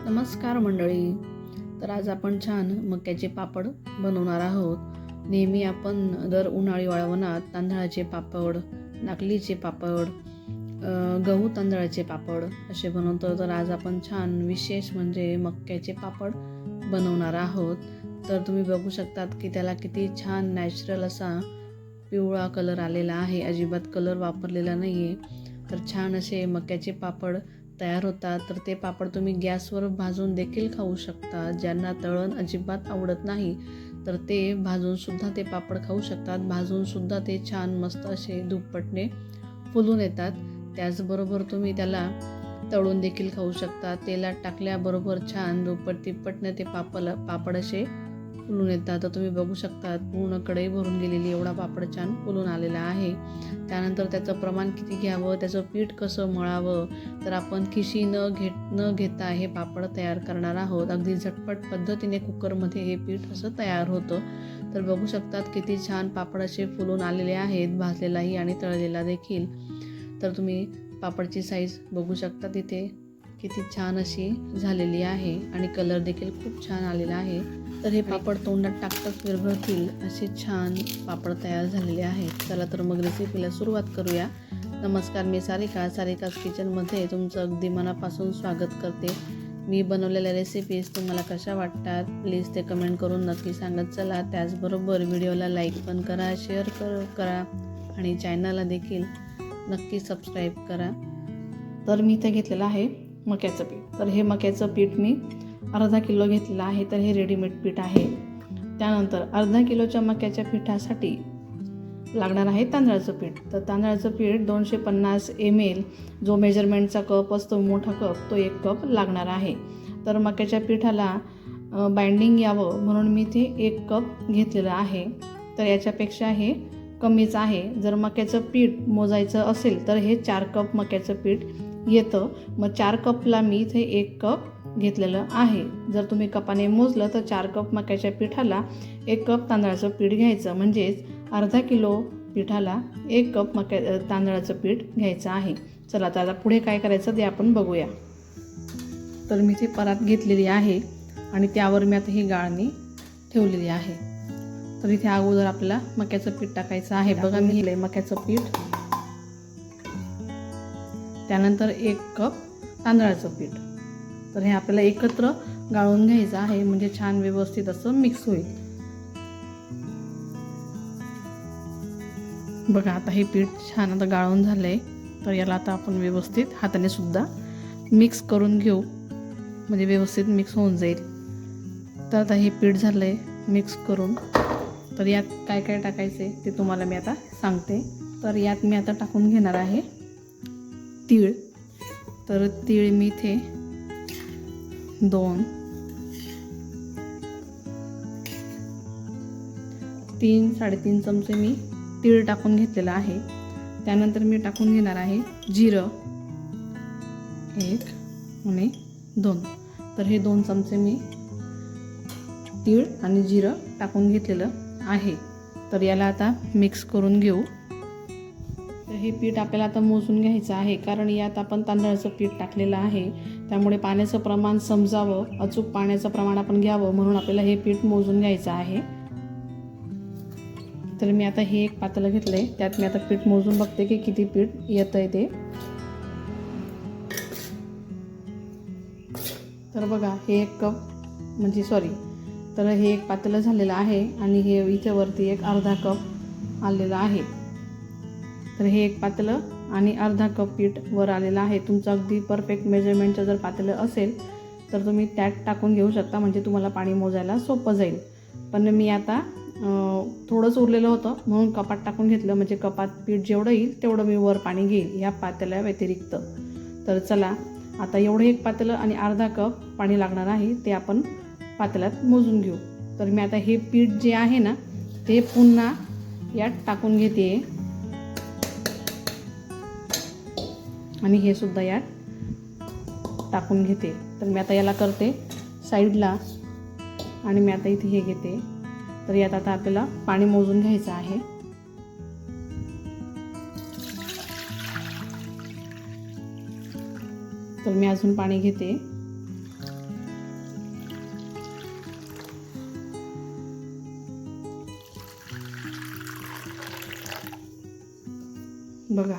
नमस्कार मंडळी. तर आज आपण छान मक्याचे पापड बनवणार आहोत. नेहमी आपण दर उन्हाळी वाळवणात तांदळाचे पापड, नागलीचे पापड, गहू तांदळाचे पापड असे बनवतो. तर आज आपण छान विशेष म्हणजे मक्याचे पापड बनवणार आहोत. तर तुम्ही बघू शकतात की त्याला किती छान नॅचरल असा पिवळा कलर आलेला आहे. अजिबात कलर वापरलेला नाही आहे. तर छान असे मक्याचे पापड तयार होतात. तर ते पापड तुम्ही गॅसवर भाजून देखील खाऊ शकता. ज्यांना तळण अजिबात आवडत नाही तर ते भाजूनसुद्धा ते पापड खाऊ शकतात. भाजूनसुद्धा ते छान मस्त असे दुप्पटने फुलून येतात. त्याचबरोबर तुम्ही त्याला तळून देखील खाऊ शकता. तेलात टाकल्याबरोबर छान दुप्पट तिप्पटने ते पापड असे फुलून येतात. तर तुम्ही बघू शकता पूर्ण कढई भरून गेलेली एवढा पापड छान फुलून आलेला आहे. त्यानंतर त्याचं प्रमाण किती घ्यावं, त्याचं पीठ कसं मळावं, तर आपण खिशी न घेता हे पापड तयार करणार आहोत. अगदी झटपट पद्धतीने कुकरमध्ये हे पीठ असं तयार होतं. तर बघू शकतात किती छान पापड असे फुलून आलेले आहेत, भाजलेलाही आणि तळलेला देखील. तर तुम्ही पापडची साईज बघू शकता तिथे किती छान अशी झालेली आहे आणि कलर देखील खूप छान आलेला आहे. तर हे पापड तोंडात टाकताच विरघळतील असे छान पापड तयार झालेले आहेत. चला तर मग रेसिपीला सुरुवात करूया. नमस्कार, मी सारिकाज किचनमध्ये तुमचं अगदी मनापासून स्वागत करते. मी बनवलेल्या रेसिपीज तुम्हाला कशा वाटतात प्लीज ते कमेंट करून नक्की सांगत चला. त्याचबरोबर व्हिडिओला लाईक पण करा, शेअर करा आणि चॅनलला देखील नक्की सबस्क्राईब करा. तर मी इथे घेतलेलं आहे मक्याचं पीठ. तर हे मक्याचं पीठ मी अर्धा किलो घेतलेलं आहे. तर हे रेडीमेड पीठ आहे. त्यानंतर अर्धा किलोच्या मक्याच्या पिठासाठी लागणार आहे तांदळाचं पीठ. तर तांदळाचं पीठ 250 ml जो मेजरमेंटचा कप असतो मोठा कप, तो 1 कप लागणार आहे. तर मक्याच्या पिठाला बाइंडिंग यावं म्हणून मी ते 1 कप घेतलेलं आहे. तर याच्यापेक्षा हे कमीच आहे. जर मक्याचं पीठ मोजायचं असेल तर हे 4 कप मक्याचं पीठ येतं. मग 4 कपला मी इथे 1 कप घेतलेलं आहे. जर तुम्ही कपाने मोजलं तर 4 कप मक्याच्या पिठाला 1 कप तांदळाचं पीठ घ्यायचं. म्हणजेच अर्धा किलो पिठाला 1 कप तांदळाचं पीठ घ्यायचं आहे. चला आता पुढे काय करायचं ते आपण बघूया. तर मी ती परात घेतलेली आहे आणि त्यावर मी आता ही गाळणी ठेवलेली आहे. तर इथे अगोदर आपल्याला मक्याचं पीठ टाकायचं आहे. बघा मी घेतलंय मक्याचं पीठ. त्यानंतर 1 कप तांदळाचं पीठ. तर हे आपल्याला एकत्र गाळून घ्यायचं आहे म्हणजे छान व्यवस्थित असं मिक्स होईल. बघा आता हे पीठ छान आता गाळून झालंय. तर याला आता आपण व्यवस्थित हाताने सुद्धा मिक्स करून घेऊ म्हणजे व्यवस्थित मिक्स होऊन जाईल. तर आता हे पीठ झालंय मिक्स करून. तर यात काय काय टाकायचे ते तुम्हाला मी आता सांगते. तर यात मी आता टाकून घेणार आहे तीळ. तर तीळ मी इथे 3-3.5 चमचे मी तीळ टाकून घेतलेला आहे. त्यानंतर मी टाकून घेणार आहे जिरं 1 आणि 2. तर हे 2 चमचे मी तीळ आणि जिरं टाकून घेतलेलं आहे. तर याला आता मिक्स करून घेऊ. तर हे पीठ आपल्याला आता मोजून घ्यायचं आहे कारण यात आपण तांदळाचं पीठ टाकलेलं आहे. त्यामुळे पाण्याचं प्रमाण समजावं, अचूक पाण्याचं प्रमाण आपण घ्यावं म्हणून आपल्याला हे पीठ मोजून घ्यायचं आहे. तर मी आता हे एक पातेलं घेतलंय. त्यात मी आता पीठ मोजून बघते की किती पीठ येतंय ते. तर बघा हे 1 कप तर हे एक पातेलं झालेलं आहे आणि हे इथे वरती एक अर्धा कप आलेलं आहे. तर हे एक पातेलं आणि अर्धा कप पीठ वर आलेलं आहे. तुमचं अगदी परफेक्ट मेजरमेंटचं जर पातेलं असेल तर तुम्ही त्यात टाकून घेऊ शकता म्हणजे तुम्हाला पाणी मोजायला सोपं जाईल. पण मी आता थोडंच उरलेलं होतं म्हणून कपात टाकून घेतलं म्हणजे कपात पीठ जेवढं येईल तेवढं मी वर पाणी घेईल ह्या पातेल्या व्यतिरिक्त. तर चला आता एवढं एक पातेलं आणि अर्धा कप पाणी लागणार आहे ते आपण पातेल्यात मोजून घेऊ. तर मी आता हे पीठ जे आहे ना ते पुन्हा यात टाकून घेते आणि हे सुद्धा यात टाकून घेते. तर मी आता याला करते साईडला आणि मी आता इथे हे घेते. तर यात आता आपल्याला पाणी मोजून घ्यायचं आहे. तर मी अजून पाणी घेते बघा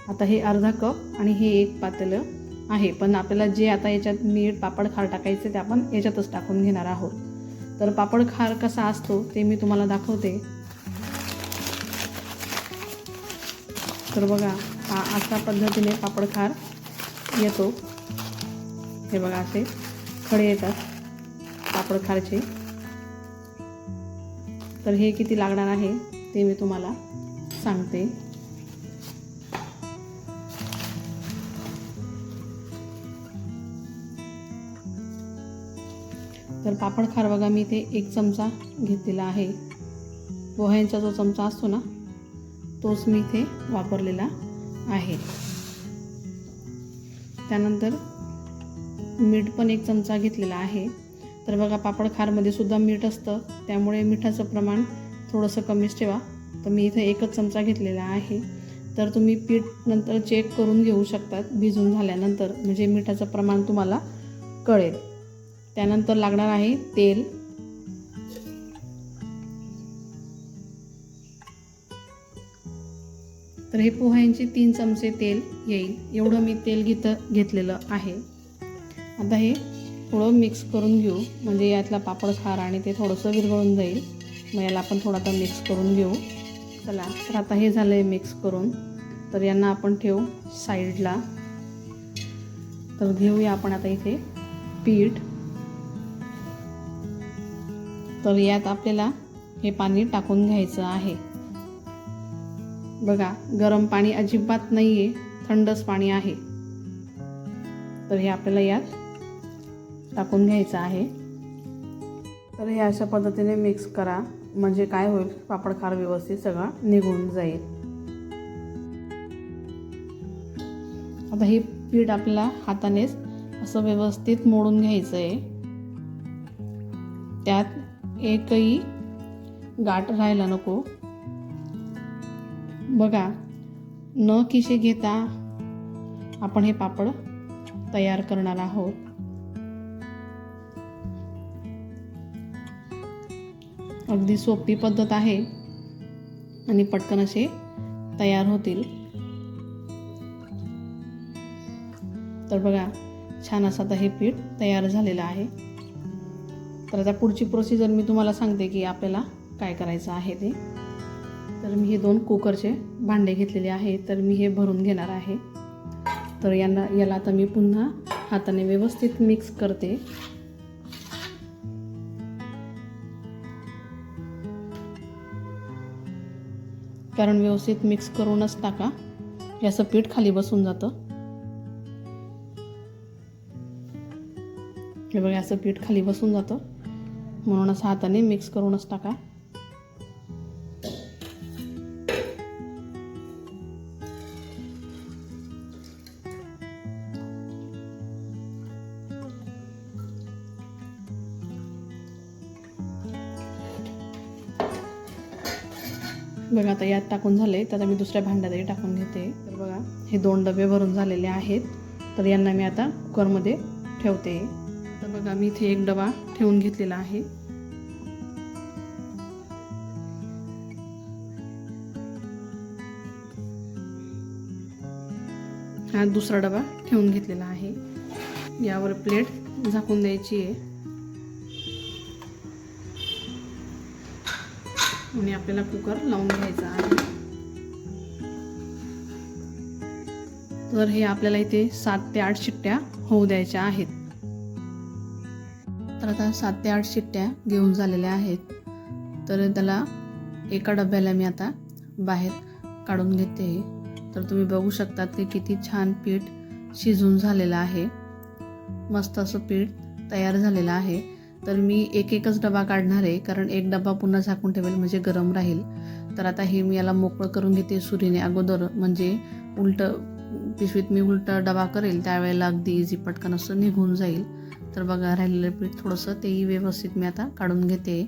आता हे अर्धा कप आणि हे एक पातेलं आहे, पण आपल्याला जे आता याच्यात मीठ पापड खार टाकायचं ते आपण याच्यातच टाकून घेणार आहोत. तर पापड खार कसा असतो ते मी तुम्हाला दाखवते. तर बघा हा अशा पद्धतीने पापड खार येतो. हे बघा असे खडे येतात पापड खारचे. तर हे किती लागणार आहे ते मी तुम्हाला सांगते. तर पापड खार बघा मी इथे 1 चमचा घेतलेला आहे. पोह्यांचा जो चमचा असतो ना तोच मी इथे वापरलेला आहे. त्यानंतर मीठ पण 1 चमचा घेतलेला आहे. तर बघा पापड खारमध्ये सुद्धा मीठ असतं, त्यामुळे मिठाचं प्रमाण थोडंसं कमीच ठेवा. तर मी इथे 1च चमचा घेतलेला आहे. तर तुम्ही पीठ नंतर चेक करून घेऊ शकतात भिजून झाल्यानंतर, म्हणजे मिठाचं प्रमाण तुम्हाला कळेल. त्यानंतर लागणार आहे तेल. तर हे पोह्यांचे 3 चमचे तेल येईल एवढं मी तेल घेतलेलं आहे. आता हे थोडं मिक्स करून घेऊ, म्हणजे यातला पापड खार आणि ते थोडंसं विरघळून जाईल. मग याला आपण थोडा आता मिक्स करून घेऊ. चला तर आता हे झालं आहे मिक्स करून. तर यांना आपण ठेवू साईडला. तर घेऊया आपण आता इथे पीठ. तर यात आपल्याला हे पाणी टाकून घ्यायचं आहे. बघा गरम पाणी अजिबात नाही आहे, थंडच पाणी आहे. तर हे आपल्याला यात टाकून घ्यायचं आहे. तर हे अशा पद्धतीने मिक्स करा, म्हणजे काय होईल पापड खार व्यवस्थित सगळा निघून जाईल. आता हे पीठ आपल्याला हातानेच असं व्यवस्थित मोडून घ्यायचं आहे. त्यात एकही गाठ राहायला नको. बघा न खिसे घेता आपण हे पापड तयार करणार आहोत. अगदी सोपी पद्धत आहे आणि पटकन असे तयार होतील. तर बघा छान असं आता हे पीठ तयार झालेलं आहे. तर आता पुढची प्रोसिजर मी तुम्हाला सांगते की आपल्याला काय करायचं आहे ते. तर मी हे 2 कुकरचे भांडे घेतलेले आहे. तर मी हे भरून घेणार आहे. तर याला आता मी पुन्हा हाताने व्यवस्थित मिक्स करते. कारण व्यवस्थित मिक्स करूनच टाका, याचं पीठ खाली बसून जातं. हे बघा असं पीठ खाली बसून जातं, म्हणून असं हाताने मिक्स करूनच टाका. बघा आता यात टाकून झाले, तर आता मी दुसऱ्या भांड्यातही टाकून घेते. तर बघा हे 2 डबे भरून झालेले आहेत. तर यांना मी आता कुकरमध्ये ठेवते. तर बघा मी इथे 1 डबा ठेवून घेतलेला आहे. हा दुसरा डबा ठेवून घेतलेला आहे. यावर प्लेट झाकून द्यायची आहे आणि आपल्याला कुकर लावून घ्यायचा आहे. तर हे आपल्याला इथे 7 ते 8 शिट्ट्या होऊ द्यायच्या आहेत. तर आता 7 ते 8 शिट्ट्या घेऊन झालेल्या आहेत. तर त्याला एका डब्याला मी आता बाहेर काढून घेते. तर तुम्ही बघू शकतात की किती छान पीठ शिजून झालेलं आहे. मस्त असं पीठ तयार झालेलं आहे. तर मी एकच डबा काढणार आहे, कारण एक डबा पुन्हा झाकून ठेवेल म्हणजे गरम राहील. तर आता हे मी याला मोकळं करून घेते सुरीने अगोदर, म्हणजे पिशवीत मी उलटा डबा करेल त्यावेळेला अगदी इझी पटकन असं निघून जाईल. तर बघा राहिलेलं पीठ थोडंसं तेही व्यवस्थित मी आता काढून घेते.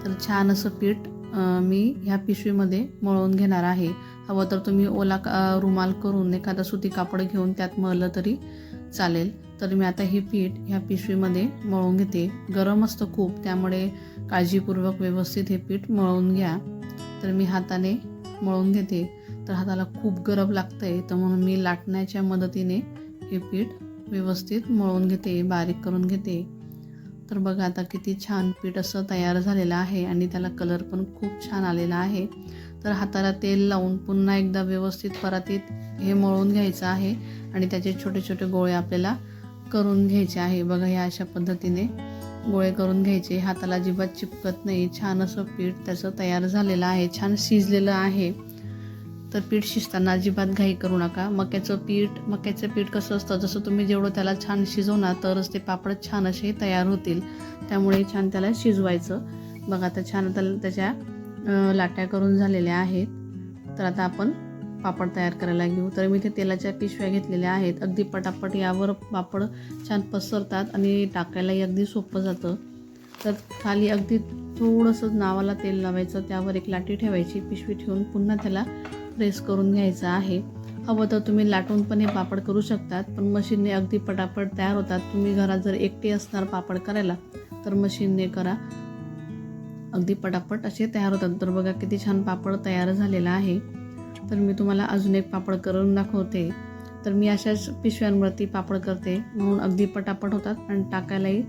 तर छान असं पीठ मी ह्या पिशवीमध्ये मळून घेणार आहे. हवं तर तुम्ही ओला रुमाल करून एखादा सुती कापड घेऊन त्यात मळलं तरी चालेल. तर मी आता हे पीठ ह्या पिशवीमध्ये मळून घेते. गरम असतं खूप, त्यामुळे काळजीपूर्वक व्यवस्थित हे पीठ मळून घ्या. तर मी हाताने मळून घेते. तर हाताला खूप गरम लागतं आहे, तर म्हणून मी लाटण्याच्या मदतीने हे पीठ व्यवस्थित मळून घेते, बारीक करून घेते. तर बघा आता किती छान पीठ असं तयार झालेलं आहे आणि त्याला कलर पण खूप छान आलेला आहे. तर हाताला तेल लावून पुन्हा एकदा व्यवस्थित परातीत हे मळून घ्यायचं आहे आणि त्याचे छोटे छोटे गोळे आपल्याला करून घ्यायचे आहे. बघा ह्या अशा पद्धतीने गोळे करून घ्यायचे, हाताला अजिबात चिपकत नाही. छान असं पीठ त्याचं तयार झालेलं आहे, छान शिजलेलं आहे. तर पीठ शिजताना अजिबात घाई करू नका. मक्याचं पीठ कसं असतं, जसं तुम्ही जेवढं त्याला छान शिजवणार तरच ते पापड छान असे तयार होतील, त्यामुळे छान त्याला शिजवायचं. बघा आता छान त्याच्या लाट्या करून झालेल्या आहेत. तर आता आपण पापड तयार करायला घेऊ. तर मी ते तेलाच्या पिशव्या घेतलेल्या आहेत. अगदी पटापट यावर पापड छान पसरतात आणि टाकायलाही अगदी सोपं जातं. तर खाली अगदी थोडंसं नावाला तेल लावायचं, त्यावर एक लाटी ठेवायची, पिशवी ठेवून पुन्हा त्याला प्रेस करून घ्यायचं आहे. हवं तर तुम्ही लाटून पण हे पापड करू शकतात, पण मशीनने अगदी पटापट तयार होतात. तुम्ही घरात जर एकटे असणार पापड करायला तर मशीनने करा, अगदी पटापट असे तयार होतात. तर बघा किती छान पापड तयार झालेला आहे. तर मी तुम्हाला अजून एक पापड करून दाखवते. तर मी अशाच पिशव्यांवरती पापड करते, म्हणून अगदी पटापट होतात आणि टाकायलाही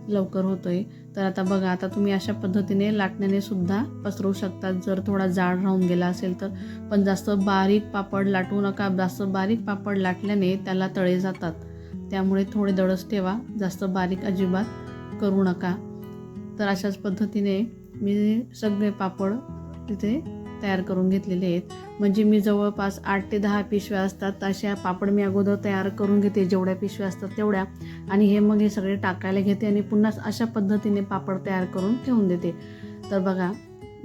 लवकर होतोय. तर आता बघा, आता तुम्ही अशा पद्धतीने लाटण्याने सुद्धा पसरवू शकतात जर थोडा जाड राहून गेला असेल तर. पण जास्त बारीक पापड लाटू नका, जास्त बारीक पापड लाटल्याने त्याला तळे जातात, त्यामुळे थोडे दळस ठेवा, जास्त बारीक अजिबात करू नका. तर अशाच पद्धतीने मी सगळे पापड तिथे तयार करून घेतलेले आहेत. म्हणजे मी जवळपास 8 ते 10 पिशव्या असतात अशा पापड मी अगोदर तयार करून घेते, जेवढ्या पिशव्या असतात तेवढ्या, आणि मग हे सगळे टाकायला घेते आणि पुन्हा अशा पद्धतीने पापड तयार करून ठेवून देते. तर बघा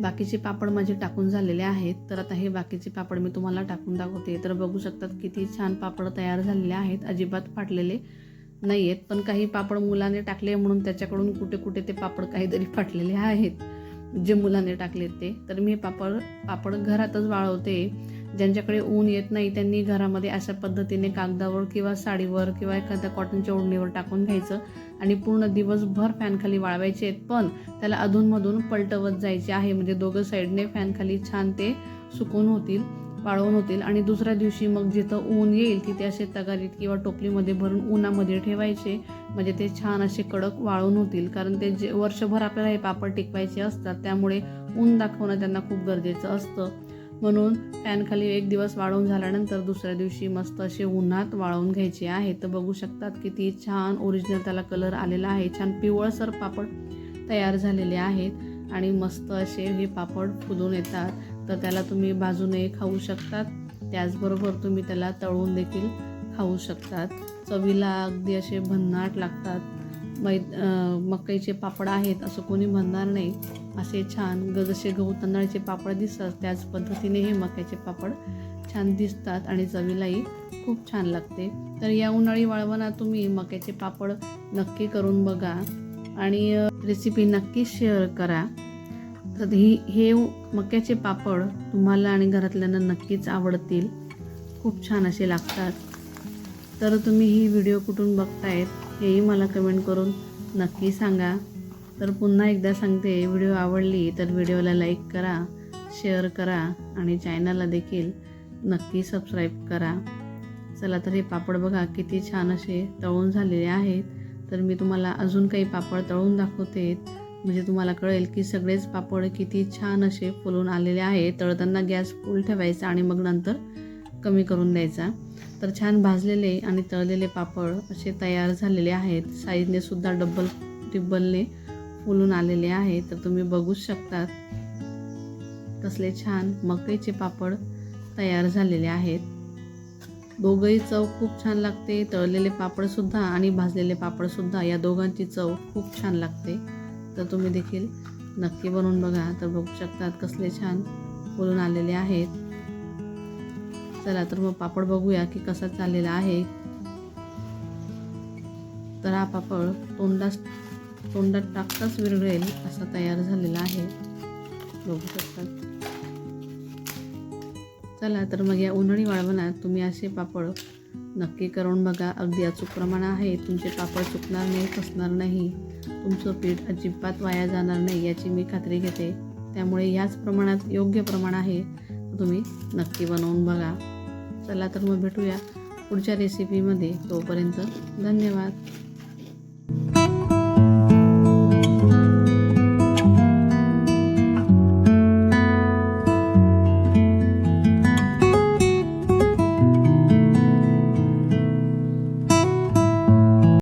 बाकीचे पापड माझे टाकून झालेले आहेत. तर आता हे बाकीचे पापड मी तुम्हाला टाकून दाखवते. तर बघू शकतात किती छान पापड तयार झालेले आहेत, अजिबात फाटलेले नाही आहेत. पण काही पापड मुलाने टाकले म्हणून त्याच्याकडून कुठे कुठे ते पापड काहीतरी फाटलेले आहेत, जे मुलाने टाकलेत ते. तर मी पापड घरातच वाळवते. ज्यांच्याकडे ऊन येत नाही त्यांनी घरामध्ये अशा पद्धतीने कागदावर किंवा साडीवर किंवा एखाद्या कॉटनच्या ओढणीवर टाकून घ्यायचं आणि पूर्ण दिवसभर फॅनखाली वाळवायचे आहेत. पण त्याला अधूनमधून पलटवत जायचे आहे, म्हणजे दोघं साईडने फॅनखाली छान ते सुकून होतील, वाळवून होतील. आणि दुसऱ्या दिवशी मग जिथं ऊन येईल तिथे असे तगारीत किंवा टोपलीमध्ये भरून उन्हामध्ये ठेवायचे, म्हणजे ते छान असे कडक वाळून होतील. कारण ते वर्षभर आपल्याला हे पापड टिकवायचे असतात, त्यामुळे ऊन दाखवणं त्यांना खूप गरजेचं असतं. म्हणून फॅनखाली एक दिवस वाळवून झाल्यानंतर दुसऱ्या दिवशी मस्त असे उन्हात वाळवून घ्यायचे आहे. तर बघू शकतात किती छान ओरिजिनल त्याला कलर आलेला आहे, छान पिवळसर पापड तयार झालेले आहेत आणि मस्त असे हे पापड फुलून येतात. तर त्याला तुम्ही भाजूनही खाऊ शकतात, त्याचबरोबर तुम्ही त्याला तळून देखील खाऊ शकतात. चवीला अगदी असे भन्नाट लागतात. मकईचे पापड आहेत असं कोणी म्हणणार नाही, असे छान जसे गहू तांदळाचे पापड दिसतात त्याच पद्धतीने हे मक्याचे पापड छान दिसतात आणि चवीलाही खूप छान लागते. तर या उन्हाळी वाळवणात तुम्ही मक्याचे पापड नक्की करून बघा आणि रेसिपी नक्की शेअर करा. तर हे मक्याचे पापड तुम्हाला आणि घरातल्यांना नक्कीच आवडतील, खूप छान असे लागतात. तर तुम्ही ही व्हिडिओ कुठून बघतायत हेही मला कमेंट करून नक्की सांगा. तर पुन्हा एकदा सांगते, व्हिडिओ आवडली तर व्हिडिओला लाईक करा, शेअर करा आणि चॅनलला देखील नक्की सबस्क्राईब करा. चला तर हे पापड बघा किती छान असे तळून झालेले आहेत. तर मी तुम्हाला अजून काही पापड तळून दाखवते, म्हणजे तुम्हाला कळेल की सगळेच पापड किती छान असे फुलून आलेले आहे. तळताना गॅस फुल ठेवायचा आणि मग नंतर कमी करून द्यायचा. तर छान भाजलेले आणि तळलेले पापड असे तयार झालेले आहेत. साईजने सुद्धा टिब्बलने फुलून आलेले आहेत. तर तुम्ही बघूच शकतात कसले छान मकईचे पापड तयार झालेले आहेत. दोघंही चव खूप छान लागते, तळलेले पापडसुद्धा आणि भाजलेले पापडसुद्धा, या दोघांची चव खूप छान लागते. तर तुम्ही देखील नक्की बनवून बघा. तर बघू शकतात कसले छान फुलून आलेले आहेत. चला तर मग पापड बघूया की कसा चाललेला आहे. तर हा पापड तोंडात टाकताच विरघळेल असा तयार झालेला आहे, बघू शकतात. चला तर मग या उन्हाळी वाळवणात तुम्ही असे पापड नक्की करून बघा. अगदी अचूक प्रमाण आहे, तुमचे पापड चुकणार नाही, फसणार नाही, तुमचं पीठ अजिबात वाया जाणार नाही याची मी खात्री घेते. त्यामुळे याच प्रमाणात योग्य प्रमाण आहे. तुम्ही नक्की बनवून बघा. चला तर मग भेटूया पुढच्या रेसिपीमध्ये. तोपर्यंत धन्यवाद.